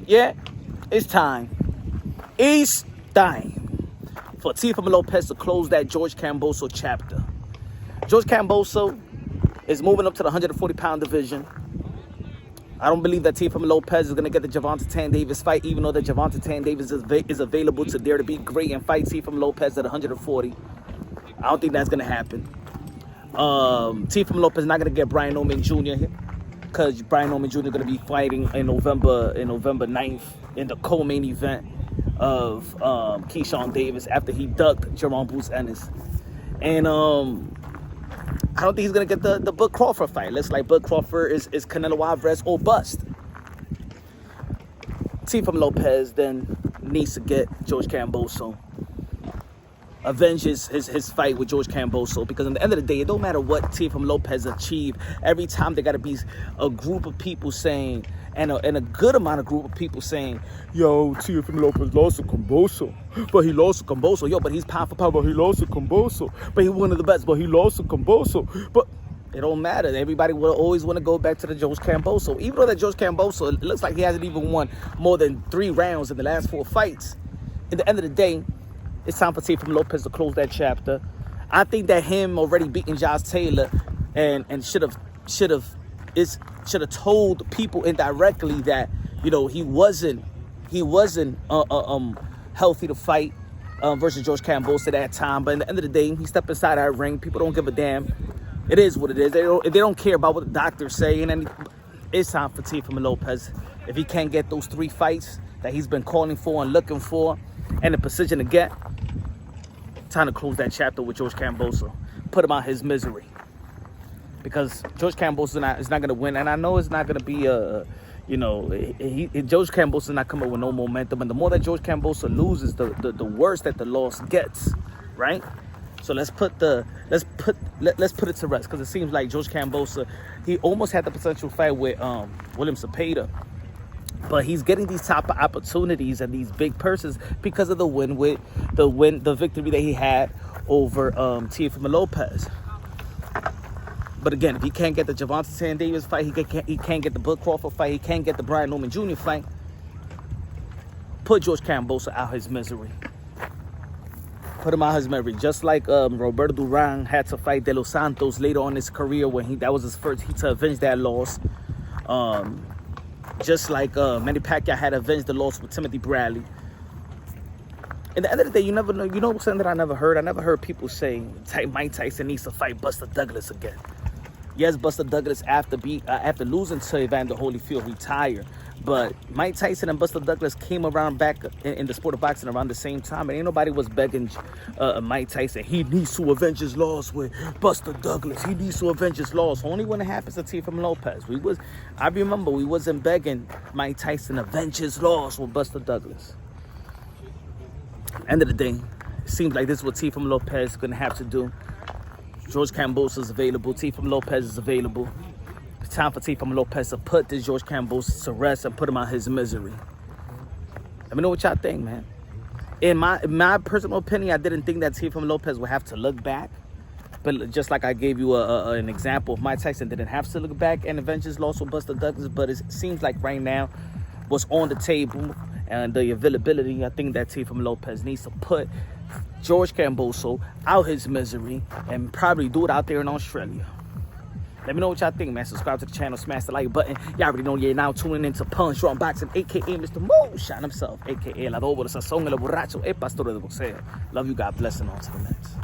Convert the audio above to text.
Yeah, it's time. It's time for Teofimo Lopez to close that George Kambosos chapter. George Kambosos is moving up to the 140-pound division. I don't believe that Teofimo Lopez is going to get the Gervonta Tank Davis fight, even though the Gervonta Tank Davis is available to dare to be great and fight Teofimo Lopez at 140. I don't think that's going to happen. Teofimo Lopez is not going to get Brian Norman Jr. because Brian Norman Jr. is going to be fighting in November 9th in the co-main event of Keyshawn Davis after he ducked Jerome Bruce Ennis. And I don't think he's going to get the Bud Crawford fight. Looks like Bud Crawford is Canelo Alvarez or bust. Teofimo Lopez then needs to get George Kambosos. Avenge his fight with George Kambosos, because at the end of the day, it don't matter what Teofimo Lopez achieved. Every time there got to be a group of people saying, and a good amount of group of people saying, yo, Teofimo Lopez lost to Kambosos, but he lost to Kambosos. Yo, but he's pound for pound, but he lost to Kambosos. But he's one of the best, but he lost to Kambosos. But it don't matter. Everybody will always want to go back to the George Kambosos. Even though that George Kambosos, it looks like he hasn't even won more than 3 rounds in the last 4 fights. At the end of the day, it's time for Teofimo Lopez to close that chapter. I think that him already beating Josh Taylor and should have told people indirectly that, you know, he wasn't healthy to fight versus George Kambosos at that time. But at the end of the day, he stepped inside that ring. People don't give a damn. It is what it is. They don't care about what the doctors say. And it's time for Teofimo Lopez. If he can't get those 3 fights that he's been calling for and looking for and the precision to get, time to close that chapter with George Kambosos. Put him out his misery. Because George Kambosos is not going to win. And I know it's not going to be George Kambosos is not coming with no momentum. And the more that George Kambosos loses, the worse that the loss gets. Right? So let's put it to rest, because it seems like George Kambosos, he almost had the potential fight with William Cepeda. But he's getting these type of opportunities and these big purses because of the victory that he had over Teofimo Lopez. But again, if he can't get the Gervonta Tank Davis fight, he can't get the Bud Crawford fight, he can't get the Brian Norman Jr. fight, put George Kambosos out his misery. Put him out his misery. Just like Roberto Duran had to fight De Los Santos later on in his career when that was his first to avenge that loss. Just like Manny Pacquiao had avenged the loss with Timothy Bradley. At the end of the day, you never know. You know something that I never heard? I never heard people say Mike Tyson needs to fight Buster Douglas again. Yes, Buster Douglas after losing to Evander Holyfield retired. But Mike Tyson and Buster Douglas came around back in the sport of boxing around the same time. And ain't nobody was begging Mike Tyson, he needs to avenge his loss with Buster Douglas. He needs to avenge his loss. Only when it happens to Teofimo Lopez. I remember we wasn't begging Mike Tyson to avenge his loss with Buster Douglas. End of the day, it seems like this is what Teofimo Lopez is going to have to do. George Kambosos is available. Teofimo Lopez is available. It's time for Teofimo Lopez to put this George Kambosos to rest and put him out his misery. Let me know what y'all think, man. In my personal opinion, I didn't think that Teofimo Lopez would have to look back. But just like I gave you an example of Mike Tyson didn't have to look back and avenge his loss with Buster Douglas. But it seems like right now, what's on the table and the availability, I think that Teofimo Lopez needs to put George Kambosos out his misery and probably do it out there in Australia. Let me know what y'all think, man. Subscribe to the channel, smash the like button. Y'all already know you're now tuning into Punch Raw Boxing, a.k.a. Mr. Moonshine himself, a.k.a. El Adobo, el Sazón, el Borracho, el Pastor de Boxeo. Love you, God bless, and on to the next.